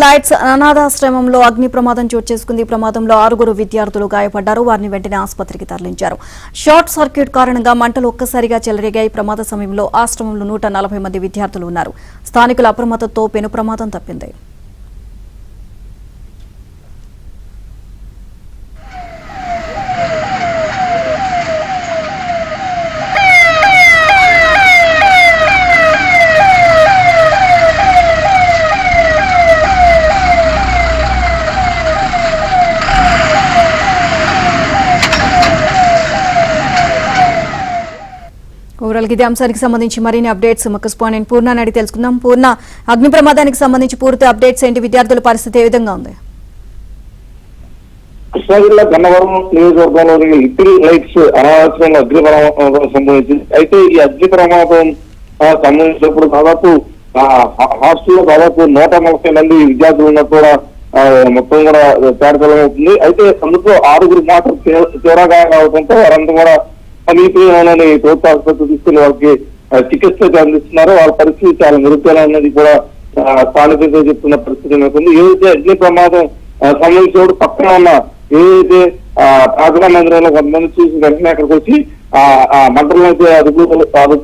Lights అనాథాశ్రమంలో అగ్ని ప్రమాదం చోటు చేసుకుంది. ప్రమాదంలో 6 విద్యార్థులు గాయపడ్డారు. వారిని వెంటనే ఆసుపత్రికి తరలించారు. షార్ట్ సర్క్యూట్ కారణంగా మంటలు ఒక్కసారిగా చెలరేగాయి. ప్రమాద సమయంలో ఆశ్రమంలో 140 మంది విద్యార్థులు ఉన్నారు. స్థానికుల అప్రమత్తతో పెను ప్రమాదం తప్పింది. ఓవరాల్ ఇదే అంశానికి సంబంధించి మరిన్ని అప్డేట్స్ మా కరెస్పాండెంట్ పూర్ణ అడిగి తెలుసుకుందాం. పూర్ణ, అగ్ని ప్రమాదానికి సంబంధించి పూర్తి అప్డేట్స్ ఏంటి? విద్యార్థుల పరిస్థితి ఏ విధంగా ఉంది? కృష్ణా జిల్లా గన్నవరం నియోజకవర్గంలోని లిటిల్ లైట్స్ అనాథాశ్రమంలో అగ్ని ప్రమాదం సంభవించింది. అయితే ఈ అగ్ని ప్రమాదం సంబంధించినప్పుడు దాదాపు హాస్టల్లో దాదాపు 140 మంది విద్యార్థులు ఉన్నట్టు కూడా మొత్తం కూడా తేటతెల్లం అవుతుంది. అయితే అందులో 6 మాత్రం తీవ్రంగా అవడంతో వారంతా కూడా సమీపంలోని ప్రభుత్వ ఆసుపత్రి తీసుకుని వాళ్ళకి చికిత్స అందిస్తున్నారు. వాళ్ళ పరిస్థితి చాలా మెరుగుదల అనేది కూడా స్థానికులతో చెప్తున్న పరిస్థితి నెలకొంది. ఏదైతే అగ్ని ప్రమాదం సంబంధించిన పక్కన ఉన్న ఏదైతే ప్రార్థనా మందిరంలో కొంతమంది చూసి వెంటనే అక్కడికి వచ్చి ఆ మంటలైతే అదుపు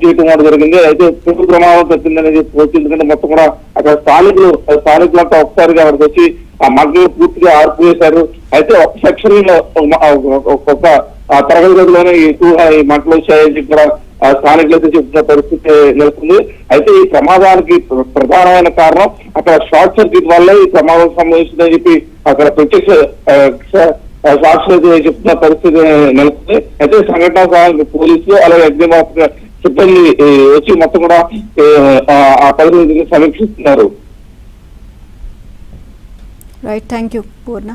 చేయడం కూడా జరిగింది. అయితే పెను ప్రమాదం తప్పిందని చెప్పి ఎందుకంటే మొత్తం కూడా అక్కడ స్థానికులంతా ఒకసారిగా అక్కడికి వచ్చి ఆ మంటలు పూర్తిగా ఆర్పివేశారు. అయితే ఒక సెక్షన్ లో ఒక తరగతి గదిలోనే ఎక్కువగా ఈ మంటలు వచ్చాయని చెప్పి కూడా స్థానికులైతే చెప్తున్న పరిస్థితి నెలకొంది. అయితే ఈ ప్రమాదానికి ప్రధానమైన కారణం అక్కడ షార్ట్ సర్క్యూట్ వల్ల ఈ ప్రమాదం సంభవించిందని చెప్పి అక్కడ ప్రత్యక్ష సాక్షులు చెప్తున్న పరిస్థితి నెలకొంది. అయితే సంఘటన స్థానానికి పోలీసులు అలాగే అగ్నిమాపక సిబ్బంది వచ్చి మొత్తం కూడా ఆ పరిస్థితిని సమీక్షిస్తున్నారు. Right, thank you Purna.